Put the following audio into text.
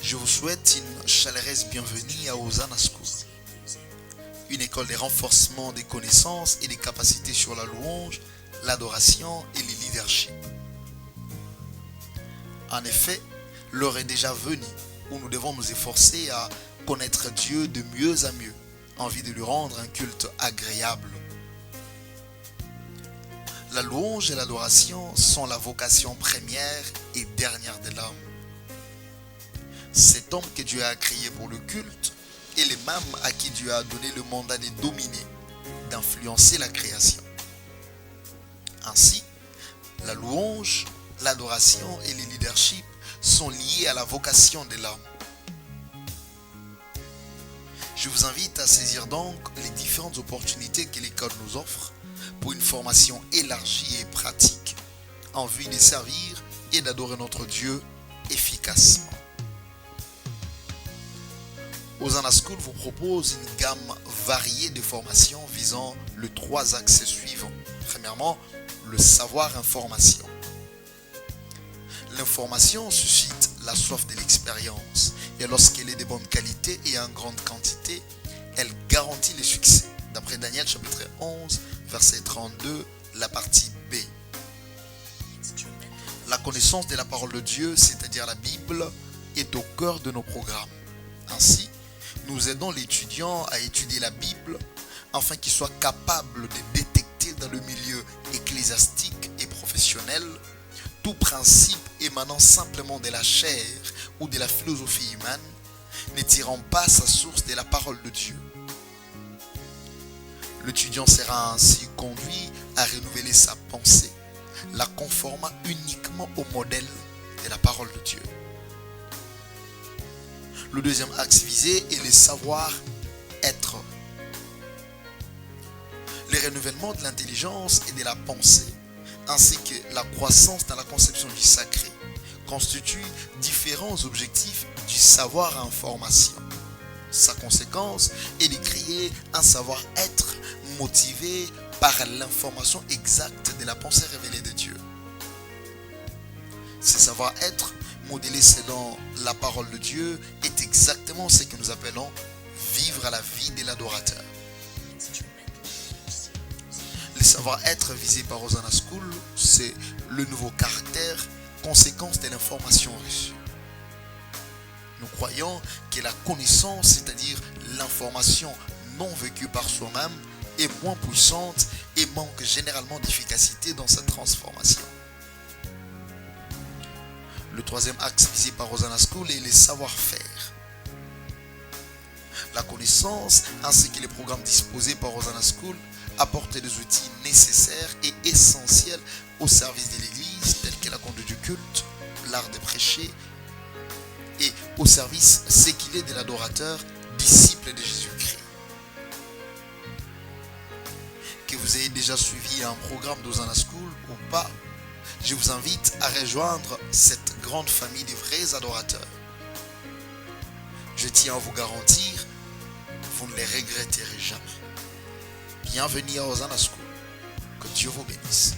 Je vous souhaite une chaleureuse bienvenue à Hosanna School, une école de renforcement des connaissances et des capacités sur la louange, l'adoration et le leadership. En effet, l'heure est déjà venue où nous devons nous efforcer à connaître Dieu de mieux en mieux, en vue de lui rendre un culte agréable. La louange et l'adoration sont la vocation première et dernière de l'homme. Cet homme que Dieu a créé pour le culte est le même à qui Dieu a donné le mandat de dominer, d'influencer la création. Ainsi, la louange, l'adoration et le leadership sont liés à la vocation de l'homme. Je vous invite à saisir donc les différentes opportunités que l'école nous offre pour une formation élargie et pratique en vue de servir et d'adorer notre Dieu efficacement. Hosanna School vous propose une gamme variée de formations visant les 3 axes suivants. Premièrement, le savoir-information. L'information suscite la soif de l'expérience et lorsqu'elle est de bonne qualité et en grande quantité, elle garantit le succès. D'après Daniel chapitre 11, verset 32, la partie B. La connaissance de la parole de Dieu, c'est-à-dire la Bible, est au cœur de nos programmes. Ainsi, nous aidons l'étudiant à étudier la Bible afin qu'il soit capable de détecter dans le milieu ecclésiastique et professionnel tout principe émanant simplement de la chair ou de la philosophie humaine, ne tirant pas sa source de la parole de Dieu. L'étudiant sera ainsi conduit à renouveler sa pensée, la conformant uniquement au modèle de la parole de Dieu. Le deuxième axe visé est le savoir-être. Le renouvellement de l'intelligence et de la pensée, ainsi que la croissance dans la conception du sacré, constituent différents objectifs du savoir-information. Sa conséquence est de créer un savoir-être motivé par l'information exacte de la pensée révélée de Dieu. Ce savoir-être, modélé selon la parole de Dieu, est exactement ce que nous appelons vivre à la vie de l'adorateur. Le savoir-être visé par Hosanna School, c'est le nouveau caractère, conséquence de l'information reçue. Nous croyons que la connaissance, c'est-à-dire l'information non vécue par soi-même, est moins puissante et manque généralement d'efficacité dans sa transformation. Le troisième axe visé par Hosanna School est le savoir-faire. La connaissance ainsi que les programmes disposés par Hosanna School apportent les outils nécessaires et essentiels au service de l'Église, tels que la conduite du culte, l'art de prêcher, et au service ce qu'il est de l'adorateur, disciple de Jésus-Christ. Que vous ayez déjà suivi un programme d'Hosanna School ou pas, je vous invite à rejoindre cette grande famille de vrais adorateurs. Je tiens à vous garantir, vous ne les regretterez jamais. Bienvenue à Hosanna School. Que Dieu vous bénisse.